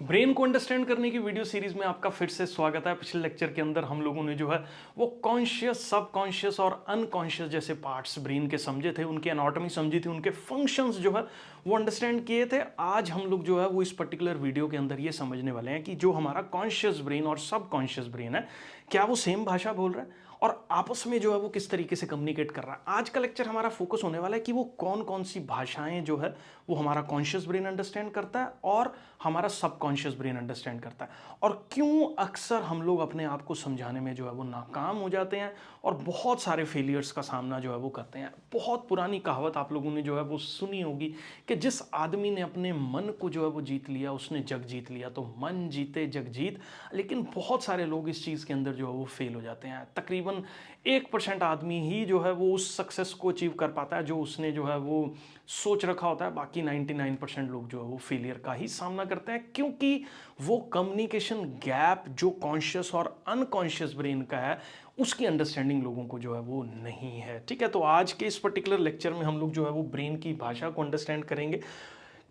Brain को understand करने की वीडियो सीरीज में आपका फिर से स्वागत है। पिछले लेक्चर के अंदर हम लोगों ने जो है वो कॉन्शियस, सबकॉन्शियस और अनकॉन्शियस जैसे पार्ट्स ब्रेन के समझे थे, उनकी एनाटॉमी समझी थी, उनके फंक्शंस जो है वो अंडरस्टैंड किए थे। आज हम लोग जो है वो इस पर्टिकुलर वीडियो के अंदर ये समझने वाले हैं कि जो हमारा कॉन्शियस ब्रेन और सबकॉन्शियस ब्रेन है, क्या वो सेम भाषा बोल रहा है और आपस में जो है वो किस तरीके से कम्युनिकेट कर रहा है। आज का लेक्चर हमारा फोकस होने वाला है कि वो कौन कौन सी भाषाएं जो है वो हमारा कॉन्शियस ब्रेन अंडरस्टैंड करता है और हमारा सबकॉन्शियस ब्रेन अंडरस्टैंड करता है, और क्यों अक्सर हम लोग अपने आप को समझाने में जो है वो नाकाम हो जाते हैं और बहुत सारे फेलियर्स का सामना जो है वो करते हैं। बहुत पुरानी कहावत आप लोगों ने जो है वो सुनी होगी कि जिस आदमी ने अपने मन को जो है वो जीत लिया उसने जग जीत लिया। तो मन जीते जग जीत, लेकिन बहुत सारे लोग इस चीज़ के अंदर जो है वो फेल हो जाते हैं। तकरीबन 1% आदमी ही जो है वो उस सक्सेस को अचीव कर पाता है जो उसने जो है वो सोच रखा होता है। बाकी 99% लोग जो है वो फेलियर का ही सामना करते हैं, क्योंकि वो कम्युनिकेशन गैप जो कॉन्शियस और अनकॉन्शियस ब्रेन का है उसकी अंडरस्टैंडिंग लोगों को जो है वो नहीं है। ठीक है, तो आज के इस पर्टिकुलर लेक्चर में हम लोग जो है वो ब्रेन की भाषा को अंडरस्टैंड करेंगे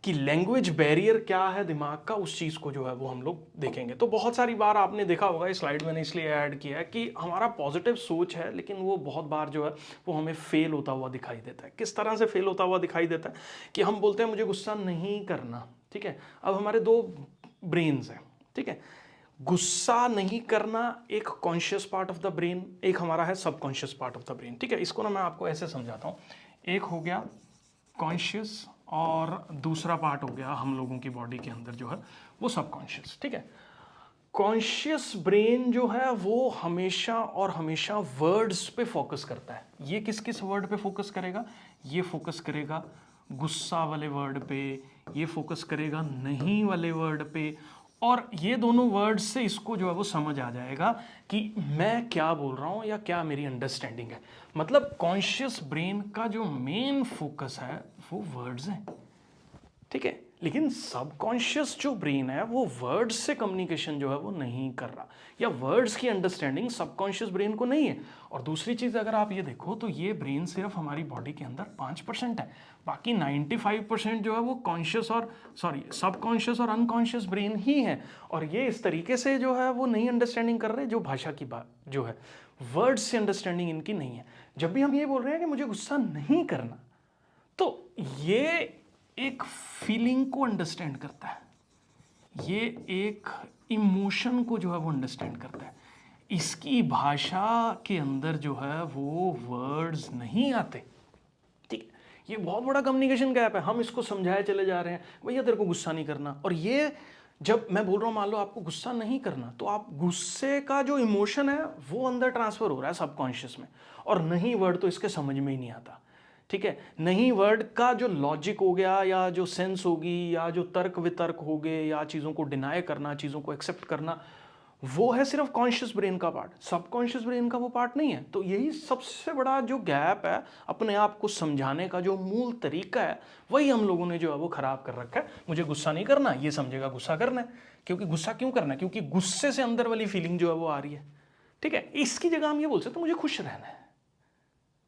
कि लैंग्वेज बैरियर क्या है दिमाग का, उस चीज़ को जो है वो हम लोग देखेंगे। तो बहुत सारी बार आपने देखा होगा, इस स्लाइड मैंने इसलिए ऐड किया है कि हमारा पॉजिटिव सोच है लेकिन वो बहुत बार जो है वो हमें फेल होता हुआ दिखाई देता है। किस तरह से फेल होता हुआ दिखाई देता है कि हम बोलते हैं मुझे गुस्सा नहीं करना। ठीक है, अब हमारे दो ब्रेन्स हैं। ठीक है, गुस्सा नहीं करना एक conscious part of the brain, एक हमारा है subconscious part of the brain. ठीक है, इसको ना मैं आपको ऐसे समझाता हूँ। एक हो गया कॉन्शियस और दूसरा पार्ट हो गया हम लोगों की बॉडी के अंदर जो है वो सबकॉन्शियस। ठीक है, कॉन्शियस ब्रेन जो है वो हमेशा और हमेशा वर्ड्स पे फोकस करता है। ये किस किस वर्ड पे फोकस करेगा? ये फोकस करेगा गुस्सा वाले वर्ड पे, ये फोकस करेगा नहीं वाले वर्ड पे, और ये दोनों वर्ड से इसको जो है वो समझ आ जाएगा कि मैं क्या बोल रहा हूँ या क्या मेरी अंडरस्टैंडिंग है। मतलब कॉन्शियस ब्रेन का जो मेन फोकस है वो वर्ड्स हैं। ठीक है, लेकिन सबकॉन्शियस जो ब्रेन है वो वर्ड्स से कम्युनिकेशन जो है वो नहीं कर रहा, या वर्ड्स की अंडरस्टैंडिंग सबकॉन्शियस ब्रेन को नहीं है। और दूसरी चीज़ अगर आप ये देखो तो ये ब्रेन सिर्फ हमारी बॉडी के अंदर 5% है, बाकी 95% जो है वो कॉन्शियस और सबकॉन्शियस और अनकॉन्शियस ब्रेन ही है। और ये इस तरीके से जो है वो नहीं अंडरस्टैंडिंग कर रहे, जो भाषा की बात जो है वर्ड्स से अंडरस्टैंडिंग इनकी नहीं है। जब भी हम ये बोल रहे हैं कि मुझे गुस्सा नहीं करना, तो ये एक फीलिंग को अंडरस्टैंड करता है, ये एक इमोशन को जो है वो अंडरस्टैंड करता है। इसकी भाषा के अंदर जो है वो वर्ड्स नहीं आते। ठीक है, ये बहुत बड़ा कम्युनिकेशन गैप है। हम इसको समझाए चले जा रहे हैं, भैया तेरे को गुस्सा नहीं करना, और ये जब मैं बोल रहा हूँ मान लो आपको गुस्सा नहीं करना, तो आप गुस्से का जो इमोशन है वो अंदर ट्रांसफर हो रहा है सबकॉन्शियस में, और नहीं वर्ड तो इसके समझ में ही नहीं आता। ठीक है, नहीं वर्ड का जो लॉजिक हो गया या जो सेंस होगी या जो तर्क वितर्क हो गए या चीज़ों को डिनाई करना, चीज़ों को एक्सेप्ट करना, वो है सिर्फ कॉन्शियस ब्रेन का पार्ट, सबकॉन्शियस ब्रेन का वो पार्ट नहीं है। तो यही सबसे बड़ा जो गैप है अपने आप को समझाने का, जो मूल तरीका है वही हम लोगों ने जो है वो खराब कर रखा है। मुझे गुस्सा नहीं करना, ये समझेगा गुस्सा करना है, क्योंकि गुस्सा क्यों करना है, क्योंकि गुस्से से अंदर वाली फीलिंग जो है वो आ रही है। ठीक है, इसकी जगह हम ये बोल सकते मुझे खुश रहना है।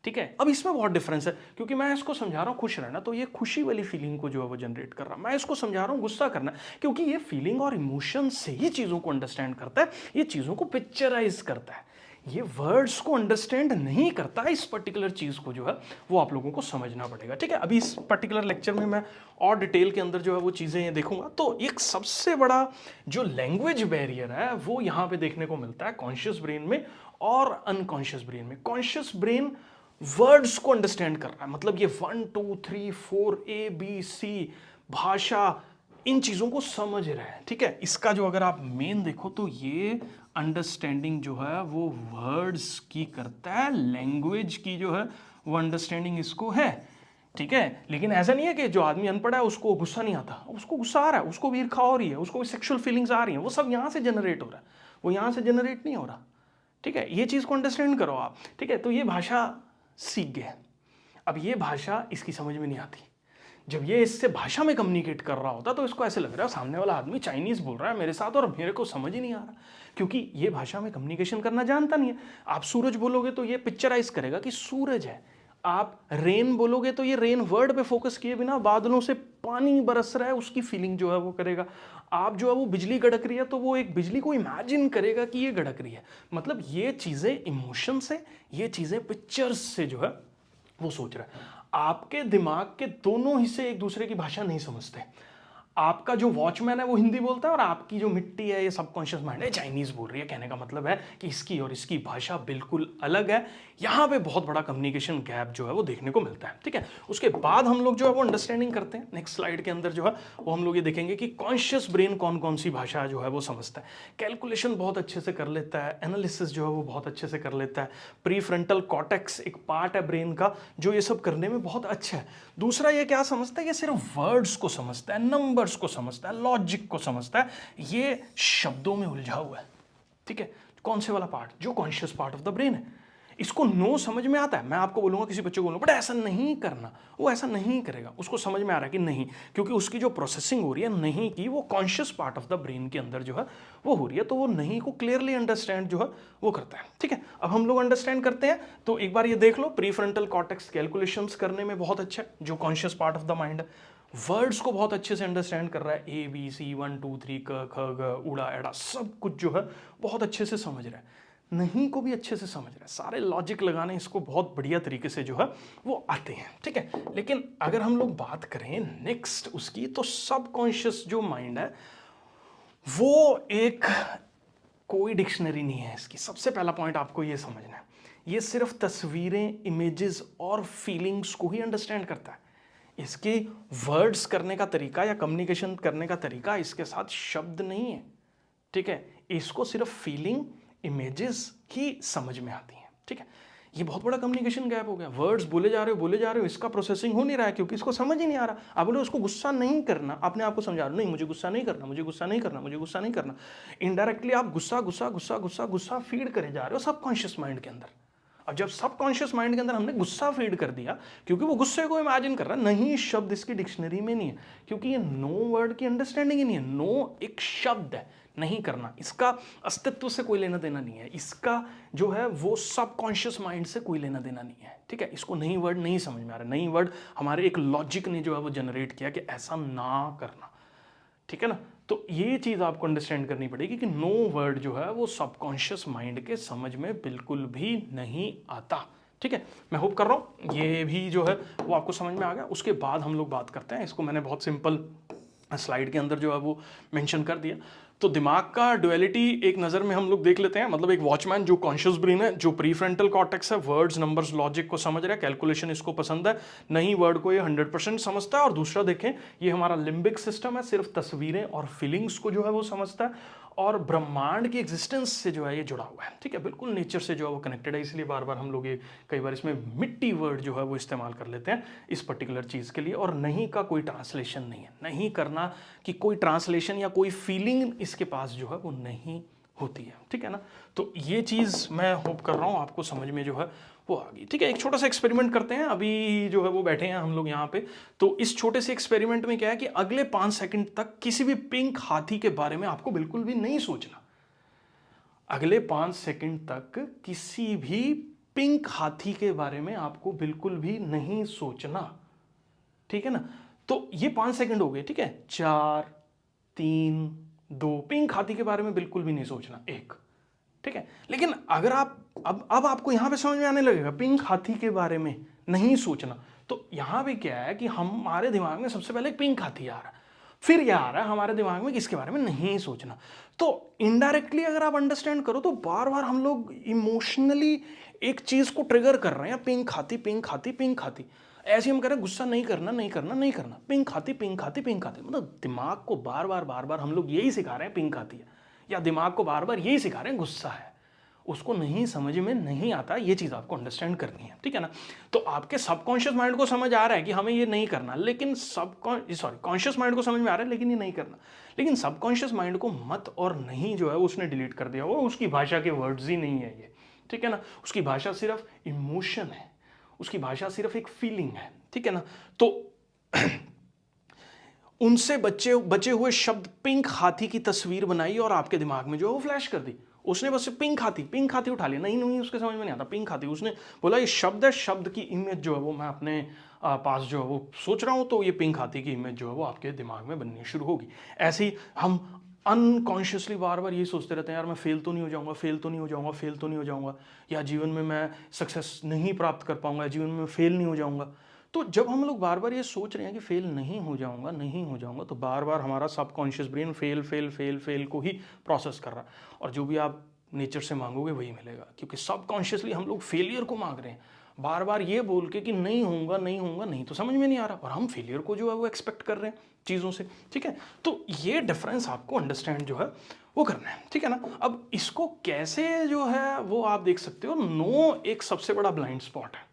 ठीक है, अब इसमें बहुत डिफरेंस है, क्योंकि मैं इसको समझा रहा हूँ खुश रहना, तो ये खुशी वाली फीलिंग को जो है वो जनरेट कर रहा है। मैं इसको समझा रहा हूँ गुस्सा करना, क्योंकि ये फीलिंग और इमोशन से ही चीज़ों को अंडरस्टैंड करता है, ये चीज़ों को पिक्चराइज करता है, ये वर्ड्स को अंडरस्टैंड नहीं करता। इस पर्टिकुलर चीज़ को जो है वो आप लोगों को समझना पड़ेगा। ठीक है, अभी इस पर्टिकुलर लेक्चर में मैं और डिटेल के अंदर जो है वो चीज़ें ये देखूंगा। तो एक सबसे बड़ा जो लैंग्वेज बैरियर है वो यहाँ पे देखने को मिलता है कॉन्शियस ब्रेन में और अनकॉन्शियस ब्रेन में। कॉन्शियस ब्रेन वर्ड्स को अंडरस्टैंड कर रहा है, मतलब ये 1 2 3 4 ABC भाषा, इन चीज़ों को समझ रहा है। ठीक है, इसका जो अगर आप मेन देखो तो ये अंडरस्टैंडिंग जो है वो वर्ड्स की करता है, लैंग्वेज की जो है वो अंडरस्टैंडिंग इसको है। ठीक है, लेकिन ऐसा नहीं है कि जो आदमी अनपढ़ है उसको गुस्सा नहीं आता, उसको गुस्सा आ रहा है, उसको भी ईर्ष्या हो रही है, उसको भी सेक्सुअल फीलिंग्स आ रही हैं, वो सब यहाँ से जनरेट हो रहा है, वो यहाँ से जनरेट नहीं हो रहा। ठीक है, ये चीज़ को अंडरस्टैंड करो आप। ठीक है, तो ये भाषा सीख गए, अब ये भाषा इसकी समझ में नहीं आती। जब ये इससे भाषा में कम्युनिकेट कर रहा होता तो इसको ऐसे लग रहा है सामने वाला आदमी चाइनीज़ बोल रहा है मेरे साथ और मेरे को समझ ही नहीं आ रहा, क्योंकि ये भाषा में कम्युनिकेशन करना जानता नहीं है। आप सूरज बोलोगे तो ये पिक्चराइज करेगा कि सूरज है, आप रेन बोलोगे तो ये रेन वर्ड पे फोकस किए बिना बादलों से पानी बरस रहा है उसकी फीलिंग जो है वो करेगा। आप जो है वो बिजली गड़क रही है तो वो एक बिजली को इमेजिन करेगा कि ये गड़क रही है। मतलब ये चीज़ें इमोशन से, ये चीज़ें पिक्चर्स से जो है वो सोच रहा है। आपके दिमाग के दोनों हिस्से एक दूसरे की भाषा नहीं समझते। आपका जो वॉचमैन है वो हिंदी बोलता है और आपकी जो मिट्टी है, ये सबकॉन्शियस माइंड है, चाइनीज बोल रही है। कहने का मतलब है कि इसकी और इसकी भाषा बिल्कुल अलग है। यहाँ पे बहुत बड़ा कम्युनिकेशन गैप जो है वो देखने को मिलता है। ठीक है, उसके बाद हम लोग जो है वो अंडरस्टैंडिंग करते हैं। नेक्स्ट स्लाइड के अंदर जो है वो हम लोग ये देखेंगे कि कॉन्शियस ब्रेन कौन कौन सी भाषा जो है वो समझता है। कैलकुलेशन बहुत अच्छे से कर लेता है, एनालिसिस जो है वो बहुत अच्छे से कर लेता है। प्री फ्रंटल कॉर्टेक्स एक पार्ट है ब्रेन का जो ये सब करने में बहुत अच्छा है। दूसरा ये क्या समझता है, ये सिर्फ वर्ड्स को समझता है, नंबर्स को समझता है, लॉजिक को समझता है, ये शब्दों में उलझा हुआ है। ठीक है, कौन से वाला पार्ट, जो conscious part of the brain है, इसको नो समझ में आता है। मैं आपको बोलूंगा, किसी बच्चे को बोलूंगा बट ऐसा नहीं करना, वो ऐसा नहीं करेगा। उसको समझ में आ रहा है कि नहीं, क्योंकि उसकी जो प्रोसेसिंग हो रही है नहीं की, वो conscious part of the brain के अंदर जो है वो हो रही है, तो वो नहीं को क्लियरली अंडरस्टैंड जो है वो करता है। ठीक है, अब हम लोग अंडरस्टैंड करते हैं तो एक बार ये देख लो, प्री फ्रंटल कॉर्टेक्स कैलकुलेशंस करने में बहुत अच्छा है, जो conscious part of the mind है। वर्ड्स को बहुत अच्छे से अंडरस्टैंड कर रहा है, ए बी सी 1 2 3 क ख ग उड़ा एड़ा सब कुछ जो है बहुत अच्छे से समझ रहा है। नहीं को भी अच्छे से समझ रहा है, सारे लॉजिक लगाने इसको बहुत बढ़िया तरीके से जो है वो आते हैं। ठीक है, लेकिन अगर हम लोग बात करें नेक्स्ट उसकी, तो सबकॉन्शियस जो माइंड है वो एक कोई डिक्शनरी नहीं है इसकी। सबसे पहला पॉइंट आपको ये समझना है, ये सिर्फ तस्वीरें, इमेजेस और फीलिंग्स को ही अंडरस्टैंड करता है। इसके वर्ड्स करने का तरीका या कम्युनिकेशन करने का तरीका इसके साथ शब्द नहीं है। ठीक है, इसको सिर्फ फीलिंग, इमेजेस ही समझ में आती हैं। ठीक है, ये बहुत बड़ा कम्युनिकेशन गैप हो गया। वर्ड्स बोले जा रहे हो, इसका प्रोसेसिंग हो नहीं रहा है क्योंकि इसको समझ ही नहीं आ रहा। आप बोले उसको गुस्सा नहीं करना, अपने आप को समझा रहे हो, नहीं मुझे गुस्सा नहीं करना, मुझे गुस्सा नहीं करना, मुझे गुस्सा नहीं करना। इनडायरेक्टली आप गुस्सा गुस्सा गुस्सा गुस्सा गुस्सा फीड करे जा रहे हो सबकॉन्शियस माइंड के अंदर। अब जब सबकॉन्शियस माइंड के अंदर हमने गुस्सा फीड कर दिया, क्योंकि वो गुस्से को इमेजिन कर रहा है, नहीं शब्द इसकी डिक्शनरी में नहीं है, क्योंकि ये नो वर्ड की अंडरस्टैंडिंग ही नहीं है। नो एक शब्द है, नहीं करना, इसका अस्तित्व से कोई लेना देना नहीं है, इसका जो है वो सबकॉन्शियस माइंड से कोई लेना देना नहीं है। ठीक है, इसको नहीं वर्ड नहीं समझ में आ रहा, नहीं वर्ड हमारे एक लॉजिक ने जो है वो जनरेट किया कि ऐसा ना करना। ठीक है ना, तो ये चीज़ आपको अंडरस्टैंड करनी पड़ेगी कि नो वर्ड जो है वो सबकॉन्शियस माइंड के समझ में बिल्कुल भी नहीं आता। ठीक है, मैं होप कर रहा हूँ ये भी जो है वो आपको समझ में आ गया। उसके बाद हम लोग बात करते हैं, इसको मैंने बहुत सिंपल स्लाइड के अंदर जो है वो मेंशन कर दिया। तो दिमाग का डुअलिटी एक नज़र में हम लोग देख लेते हैं। मतलब एक वॉचमैन जो कॉन्शियस ब्रेन है, जो प्रीफ्रंटल कॉर्टेक्स है, वर्ड्स, नंबर्स, लॉजिक को समझ रहा है, कैलकुलेशन इसको पसंद है, नहीं वर्ड को ये 100% समझता है। और दूसरा देखें, ये हमारा लिम्बिक सिस्टम है, सिर्फ तस्वीरें और फीलिंग्स को जो है वो समझता है, और ब्रह्मांड की एग्जिस्टेंस से जो है ये जुड़ा हुआ है। ठीक है, बिल्कुल नेचर से जो है वो कनेक्टेड है। इसलिए बार बार हम लोग ये कई बार इसमें मिट्टी वर्ड जो है वो इस्तेमाल कर लेते हैं इस पर्टिकुलर चीज़ के लिए। और नहीं का कोई ट्रांसलेशन नहीं है, नहीं करना कि कोई ट्रांसलेशन या कोई फीलिंग इसके पास जो है वो नहीं होती है। ठीक है ना, तो ये चीज़ मैं होप कर रहा हूँ आपको समझ में जो है वो आ गई। ठीक है, एक छोटा सा एक्सपेरिमेंट करते हैं। अभी जो है वो बैठे हैं हम लोग यहाँ पे, तो इस छोटे से एक्सपेरिमेंट में क्या है कि अगले 5 सेकंड तक किसी भी पिंक हाथी के बारे में आपको बिल्कुल भी नहीं सोचना। अगले 5 सेकंड तक किसी भी पिंक हाथी के बारे में आपको बिल्कुल भी नहीं सोचना। ठीक है ना, तो ये 5 सेकंड हो गए। ठीक है, 4 3 2, पिंक हाथी के बारे में बिल्कुल भी नहीं सोचना, 1। ठीक है, लेकिन अगर आप अब आपको यहां पे समझ में आने लगेगा पिंक हाथी के बारे में नहीं सोचना। तो यहां पे क्या है कि हमारे दिमाग में सबसे पहले पिंक हाथी आ रहा है, फिर यह आ रहा है हमारे दिमाग में किसके बारे में नहीं सोचना। तो इनडायरेक्टली अगर आप अंडरस्टैंड करो तो बार बार हम लोग इमोशनली एक चीज को ट्रिगर कर रहे हैं, पिंक हाथी पिंक हाथी पिंक हाथी। ऐसे हम कह रहे हैं गुस्सा नहीं करना नहीं करना नहीं करना, पिंक हाथी पिंक हाथी पिंक हाथी। मतलब दिमाग को बार बार हम लोग यही सिखा रहे हैं पिंक हाथी है, या दिमाग को बार बार यही सिखा रहे हैं गुस्सा है। उसको नहीं समझ में नहीं आता, ये चीज़ आपको अंडरस्टैंड करनी है। ठीक है ना, तो आपके सबकॉन्शियस माइंड को समझ आ रहा है कि हमें ये नहीं करना, लेकिन कॉन्शियस माइंड को समझ में आ रहा है लेकिन ये नहीं करना। लेकिन सबकॉन्शियस माइंड को मत और नहीं जो है उसने डिलीट कर दिया, वो उसकी भाषा के वर्ड्स ही नहीं है ये। ठीक है ना, उसकी भाषा सिर्फ इमोशन है, उसकी भाषा सिर्फ एक फीलिंग है। ठीक है ना, तो उनसे बचे हुए शब्द पिंक हाथी की तस्वीर बनाई और आपके दिमाग में जो है वो फ्लैश कर दी। उसने बस पिंक हाथी उठा लिया, नहीं नहीं उसके समझ में नहीं आता, पिंक हाथी, उसने बोला ये शब्द है, शब्द की इमेज जो है वो मैं अपने पास जो है वो सोच रहा हूँ, तो ये पिंक हाथी की इमेज जो है वो आपके दिमाग में बननी शुरू होगी। ऐसे ही हम अनकॉन्शियसली बार बार यही सोचते रहते हैं, यार मैं फेल तो नहीं हो जाऊंगा, फेल तो नहीं हो जाऊंगा, फेल तो नहीं हो जाऊंगा, या जीवन में मैं सक्सेस नहीं प्राप्त कर पाऊंगा, जीवन में फेल नहीं हो जाऊंगा। तो जब हम लोग बार बार ये सोच रहे हैं कि फेल नहीं हो जाऊंगा, नहीं हो जाऊंगा, तो बार बार हमारा subconscious brain fail fail fail fail को ही प्रोसेस कर रहा है, और जो भी आप नेचर से मांगोगे वही मिलेगा, क्योंकि सबकॉन्शियसली हम लोग फेलियर को मांग रहे हैं बार बार ये बोल के कि नहीं होऊंगा नहीं होऊंगा, नहीं तो समझ में नहीं आ रहा, और हम फेलियर को जो है वो एक्सपेक्ट कर रहे हैं चीज़ों से। ठीक है, तो ये डिफरेंस आपको अंडरस्टैंड जो है वो करना है। ठीक है ना, अब इसको कैसे जो है वो आप देख सकते हो, नो एक सबसे बड़ा ब्लाइंड स्पॉट है।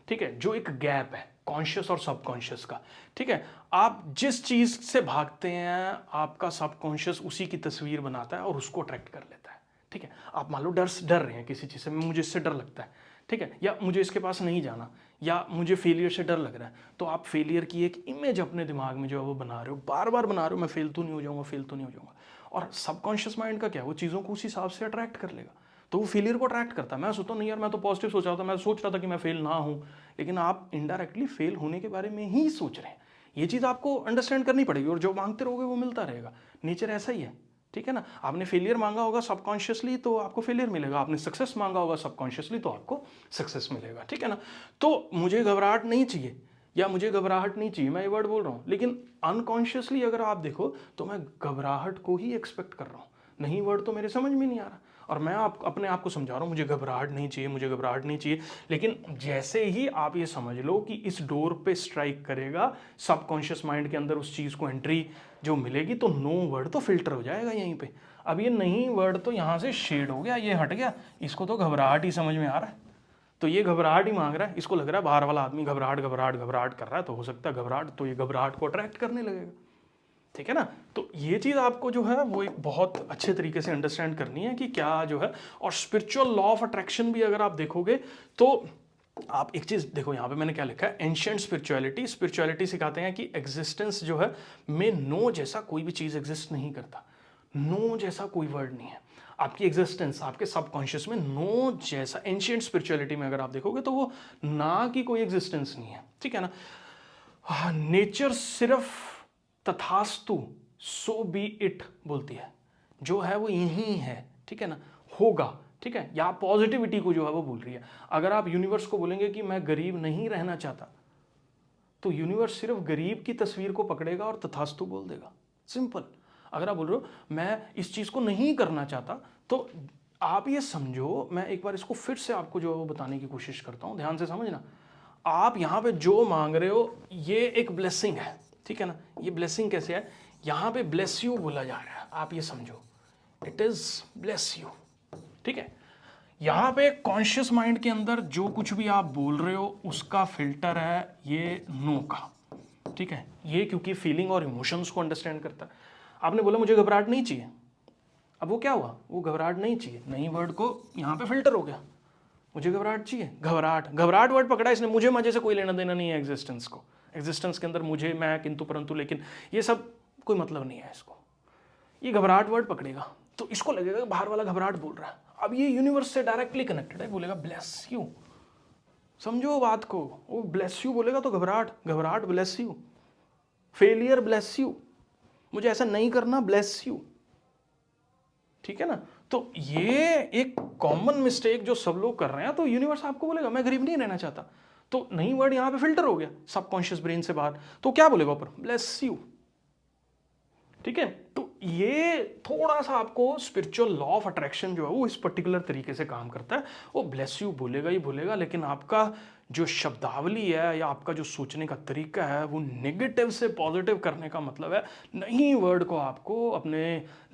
ठीक है, जो एक गैप है कॉन्शियस और सबकॉन्शियस का। ठीक है, आप जिस चीज़ से भागते हैं आपका सबकॉन्शियस उसी की तस्वीर बनाता है और उसको अट्रैक्ट कर लेता है। ठीक है, आप मान लो डर रहे हैं किसी चीज़ से, मुझे इससे डर लगता है, ठीक है, या मुझे इसके पास नहीं जाना, या मुझे फेलियर से डर लग रहा है, तो आप फेलियर की एक इमेज अपने दिमाग में जो है वो बना रहे हो, बार बार बना रहे हो, मैं फेल तो नहीं हो जाऊंगा, फेल तो नहीं हो जाऊंगा। और सबकॉन्शियस माइंड का क्या, वो चीज़ों को उस हिसाब से अट्रैक्ट कर लेगा, तो वो फेलियर को अट्रैक्ट करता है। मैं सोचता हूँ नहीं यार, मैं तो पॉजिटिव सोच रहा था, मैं सोच रहा था कि मैं फेल ना हूँ, लेकिन आप इनडायरेक्टली फेल होने के बारे में ही सोच रहे हैं। ये चीज़ आपको अंडरस्टैंड करनी पड़ेगी, और जो मांगते रहोगे वो मिलता रहेगा, नेचर ऐसा ही है। ठीक है ना, आपने फेलियर मांगा होगा सबकॉन्शियसली तो आपको फेलियर मिलेगा, आपने सक्सेस मांगा होगा सबकॉन्शियसली तो आपको सक्सेस मिलेगा। ठीक है ना, तो मुझे घबराहट नहीं चाहिए, या मुझे घबराहट नहीं चाहिए, मैं ये वर्ड बोल रहा हूँ, लेकिन अनकॉन्शियसली अगर आप देखो तो मैं घबराहट को ही एक्सपेक्ट कर रहा हूँ, नहीं वर्ड तो मेरे समझ में नहीं आ रहा, और मैं अपने आप को समझा रहा हूँ मुझे घबराहट नहीं चाहिए, मुझे घबराहट नहीं चाहिए। लेकिन जैसे ही आप ये समझ लो कि इस डोर पे स्ट्राइक करेगा सबकॉन्शियस माइंड के अंदर, उस चीज़ को एंट्री जो मिलेगी, तो नो वर्ड तो फिल्टर हो जाएगा यहीं पे। अब ये नहीं वर्ड तो यहाँ से शेड हो गया, ये हट गया, इसको तो घबराहट ही समझ में आ रहा है, तो ये घबराहट ही मांग रहा है, इसको लग रहा है बाहर वाला आदमी घबराहट घबराहट घबराहट कर रहा है, तो हो सकता है घबराहट, तो ये घबराहट को अट्रैक्ट करने लगेगा। ठीक है ना, तो ये चीज़ आपको जो है वो एक बहुत अच्छे तरीके से अंडरस्टैंड करनी है कि क्या जो है। और स्पिरिचुअल लॉ ऑफ अट्रैक्शन भी अगर आप देखोगे तो आप एक चीज़ देखो, यहाँ पे मैंने क्या लिखा है, एंशिएंट स्पिरिचुअलिटी, स्पिरिचुअलिटी सिखाते हैं कि एग्जिस्टेंस जो है में नो जैसा कोई भी चीज़ एग्जिस्ट नहीं करता, नो जैसा कोई वर्ड नहीं है। आपकी एग्जिस्टेंस आपके सबकॉन्शियस में नो जैसा, एंशिएंट स्पिरिचुअलिटी में अगर आप देखोगे तो वो ना की कोई एग्जिस्टेंस नहीं है। ठीक है ना, नेचर सिर्फ तथास्तु सो बी इट बोलती है, जो है वो यही है। ठीक है ना, होगा। ठीक है, या पॉजिटिविटी को जो है वो बोल रही है। अगर आप यूनिवर्स को बोलेंगे कि मैं गरीब नहीं रहना चाहता, तो यूनिवर्स सिर्फ गरीब की तस्वीर को पकड़ेगा और तथास्तु बोल देगा, सिंपल। अगर आप बोल रहे हो मैं इस चीज़ को नहीं करना चाहता, तो आप ये समझो, मैं एक बार इसको फिर से आपको जो है वो बताने की कोशिश करता हूँ, ध्यान से समझना। आप यहाँ पे जो मांग रहे हो ये एक ब्लेसिंग है। ठीक है ना, ये ब्लेसिंग कैसे है, यहाँ पे ब्लेस यू बोला जा रहा है, आप ये समझो, इट इज ब्लेस यू। ठीक है, यहाँ पे कॉन्शियस माइंड के अंदर जो कुछ भी आप बोल रहे हो उसका फिल्टर है ये नो का। ठीक है, ये क्योंकि फीलिंग और इमोशंस को अंडरस्टैंड करता है। आपने बोला मुझे घबराहट नहीं चाहिए, अब वो क्या हुआ, वो घबराहट नहीं चाहिए, नहीं वर्ड को यहाँ पे फिल्टर हो गया, मुझे घबराहट चाहिए, घबराहट, घबराहट वर्ड पकड़ा इसने, मुझे मजे से कोई लेना देना नहीं है एग्जिस्टेंस को, एग्जिस्टेंस के अंदर मुझे, मैं, किंतु परंतु लेकिन, ये सब कोई मतलब नहीं है इसको। ये घबराहट वर्ड पकड़ेगा तो इसको लगेगा बाहर वाला घबराहट बोल रहा है। अब ये यूनिवर्स से डायरेक्टली कनेक्टेड है, बोलेगा ब्लेस यू, समझो बात को, वो ब्लेस यू बोलेगा तो घबराहट, घबराहट bless you, failure bless you, मुझे ऐसा नहीं करना ब्लेस यू। ठीक है ना, तो ये एक कॉमन मिस्टेक जो सब लोग कर रहे हैं, तो यूनिवर्स आपको बोलेगा मैं गरीब नहीं रहना चाहता, तो नहीं वर्ड यहाँ पे फिल्टर हो गया सबकॉन्शियस ब्रेन से बाहर, तो क्या बोलेगा ऊपर, ब्लेस यू। ठीक है, तो ये थोड़ा सा आपको स्पिरिचुअल लॉ ऑफ अट्रैक्शन जो है वो इस पर्टिकुलर तरीके से काम करता है, वो ब्लेस यू बोलेगा ही बोलेगा, लेकिन आपका जो शब्दावली है या आपका जो सोचने का तरीका है वो नेगेटिव से पॉजिटिव करने का मतलब है, नहीं वर्ड को आपको अपने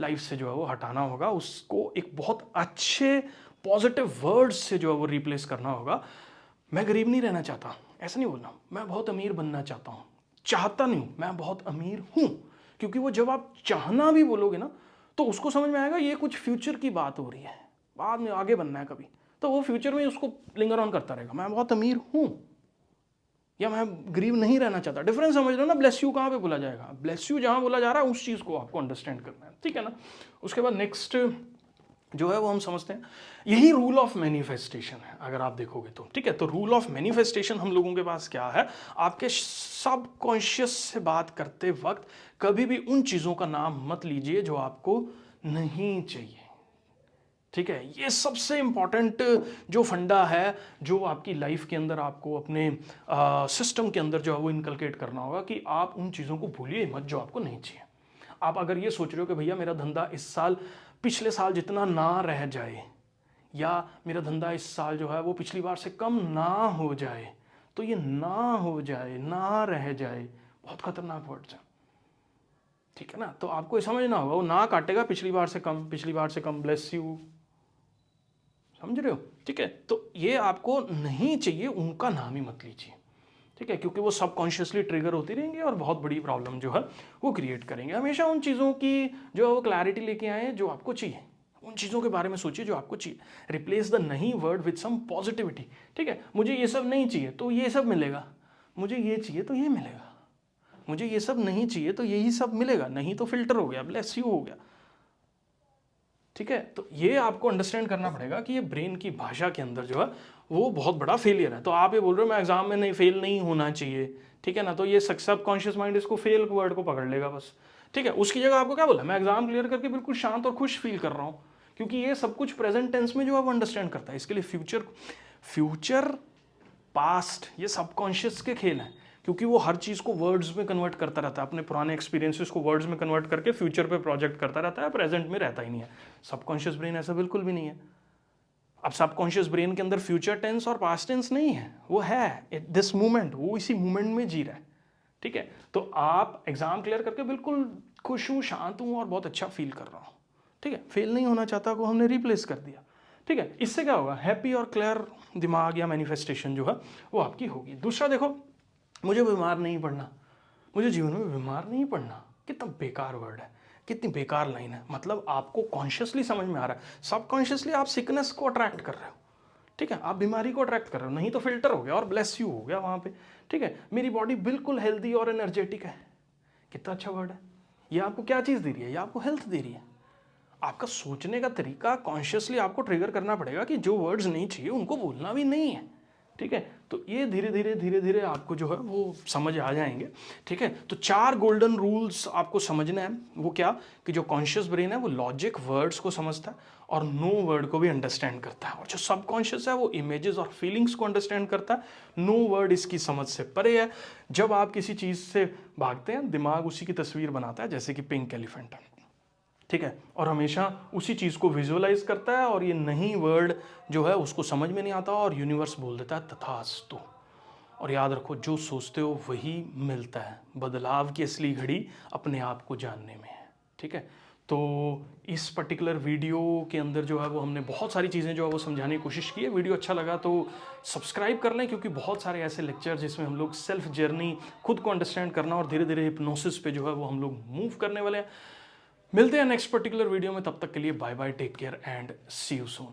लाइफ से जो है वो हटाना होगा, उसको एक बहुत अच्छे पॉजिटिव वर्ड्स से जो है वो रिप्लेस करना होगा। मैं गरीब नहीं रहना चाहता, ऐसा नहीं बोलना, मैं बहुत अमीर बनना चाहता हूँ, चाहता नहीं हूँ, मैं बहुत अमीर हूँ, क्योंकि वो जब आप चाहना भी बोलोगे ना तो उसको समझ में आएगा ये कुछ फ्यूचर की बात हो रही है, बाद में आगे बनना है कभी, तो वो फ्यूचर में उसको लिंगर ऑन करता रहेगा, मैं बहुत अमीर हूँ या मैं गरीब नहीं रहना चाहता। डिफरेंस समझ लो ना, ब्लेस यू कहाँ पे बोला जाएगा, ब्लेस यू जहाँ बोला जा रहा है उस चीज़ को आपको अंडरस्टैंड करना है। ठीक है ना, उसके बाद नेक्स्ट जो है वो हम समझते हैं। यही रूल ऑफ मैनिफेस्टेशन है अगर आप देखोगे तो, ठीक है। तो रूल ऑफ मैनिफेस्टेशन हम लोगों के पास क्या है, आपके सब कॉन्शियस से बात करते वक्त कभी भी उन चीज़ों का नाम मत लीजिए जो आपको नहीं चाहिए, ठीक है। ये सबसे इंपॉर्टेंट जो फंडा है जो आपकी लाइफ के अंदर आपको अपने सिस्टम के अंदर जो है वो इनकलकेट करना होगा कि आप उन चीज़ों को भूलिए मत जो आपको नहीं चाहिए। आप अगर ये सोच रहे हो कि भैया मेरा धंधा इस साल पिछले साल जितना ना रह जाए, या मेरा धंधा इस साल जो है वो पिछली बार से कम ना हो जाए, तो ये ना हो जाए, ना रह जाए, बहुत खतरनाक वर्ड्स हैं, ठीक है ना। तो आपको ये समझना होगा, वो ना काटेगा पिछली बार से कम, पिछली बार से कम, ब्लेस यू, समझ रहे हो, ठीक है। तो ये आपको नहीं चाहिए, उनका नाम ही मत लीजिए, ठीक है, क्योंकि वो सबकॉन्शियसली ट्रिगर होती रहेंगी और बहुत बड़ी प्रॉब्लम जो है वो क्रिएट करेंगे। हमेशा उन चीज़ों की जो है वो क्लैरिटी लेके आए जो आपको चाहिए, उन चीज़ों के बारे में सोचिए जो आपको चाहिए। रिप्लेस द नहीं वर्ड विद सम पॉजिटिविटी, ठीक है। मुझे ये सब नहीं चाहिए तो ये सब मिलेगा, मुझे ये चाहिए तो ये मिलेगा, मुझे ये सब नहीं चाहिए तो यही सब मिलेगा, नहीं तो फिल्टर हो गया, ब्लेस यू हो गया, ठीक है। तो ये आपको अंडरस्टैंड करना पड़ेगा कि ये ब्रेन की भाषा के अंदर जो है वो बहुत बड़ा फेलियर है। तो आप ये बोल रहे हो मैं एग्जाम में नहीं, फेल नहीं होना चाहिए, ठीक है ना, तो ये सब कॉन्शियस माइंड इसको फेल वर्ड को पकड़ लेगा बस, ठीक है। उसकी जगह आपको क्या बोला, मैं एग्जाम क्लियर करके बिल्कुल शांत और खुश फील कर रहा हूँ, क्योंकि ये सब कुछ प्रेजेंट टेंस में जो है वो अंडरस्टैंड करता है। इसके लिए फ्यूचर पास्ट ये सबकॉन्शियस के खेल हैं, क्योंकि वो हर चीज़ को वर्ड्स में कन्वर्ट करता रहता है, अपने पुराने एक्सपीरियंसेस को वर्ड्स में कन्वर्ट करके फ्यूचर पे प्रोजेक्ट करता रहता है, प्रेजेंट में रहता ही नहीं है। सबकॉन्शियस ब्रेन ऐसा बिल्कुल भी नहीं है। अब सबकॉन्शियस ब्रेन के अंदर फ्यूचर टेंस और पास्ट टेंस नहीं है, वो है दिस मोमेंट, वो इसी मोमेंट में जी रहा है, ठीक है। तो आप एग्जाम क्लियर करके बिल्कुल खुश हूँ, शांत हूँ और बहुत अच्छा फील कर रहा हूँ, ठीक है। फेल नहीं होना चाहता को हमने रिप्लेस कर दिया, ठीक है। इससे क्या होगा, हैप्पी और क्लियर दिमाग या मैनिफेस्टेशन जो है वो आपकी होगी। दूसरा देखो, मुझे बीमार नहीं पड़ना, मुझे जीवन में बीमार नहीं पड़ना, कितना बेकार वर्ड है, कितनी बेकार लाइन है। मतलब आपको कॉन्शियसली समझ में आ रहा है, सबकॉन्शियसली आप सिकनेस को अट्रैक्ट कर रहे हो, ठीक है, आप बीमारी को अट्रैक्ट कर रहे हो, नहीं तो फिल्टर हो गया और ब्लेस यू हो गया वहाँ पे, ठीक है। मेरी बॉडी बिल्कुल हेल्दी और एनर्जेटिक है, कितना अच्छा वर्ड है। ये आपको क्या चीज़ दे रही है, ये आपको हेल्थ दे रही है। आपका सोचने का तरीका कॉन्शियसली आपको ट्रिगर करना पड़ेगा कि जो वर्ड्स नहीं चाहिए उनको बोलना भी नहीं है, ठीक है। तो ये धीरे धीरे आपको जो है वो समझ आ जाएंगे, ठीक है। तो 4 गोल्डन रूल्स आपको समझना है। वो क्या, कि जो कॉन्शियस ब्रेन है वो लॉजिक वर्ड्स को समझता है और नो वर्ड को भी अंडरस्टैंड करता है, और जो सबकॉन्शियस है वो इमेजेस और फीलिंग्स को अंडरस्टैंड करता है, नो वर्ड इसकी समझ से परे है। जब आप किसी चीज़ से भागते हैं दिमाग उसी की तस्वीर बनाता है, जैसे कि पिंक एलिफेंट, ठीक है, और हमेशा उसी चीज़ को विजुअलाइज करता है, और ये नहीं वर्ड जो है उसको समझ में नहीं आता और यूनिवर्स बोल देता है तथास्तु। और याद रखो, जो सोचते हो वही मिलता है, बदलाव की असली घड़ी अपने आप को जानने में है, ठीक है। तो इस पर्टिकुलर वीडियो के अंदर जो है वो हमने बहुत सारी चीज़ें जो है वो समझाने की कोशिश की है। वीडियो अच्छा लगा तो सब्सक्राइब कर लें, क्योंकि बहुत सारे ऐसे लेक्चर जिसमें हम लोग सेल्फ जर्नी, खुद को अंडरस्टैंड करना और धीरे धीरे हिप्नोसिस पे जो है वो हम लोग मूव करने वाले हैं। मिलते हैं नेक्स्ट पर्टिकुलर वीडियो में, तब तक के लिए bye bye, take care and see you soon.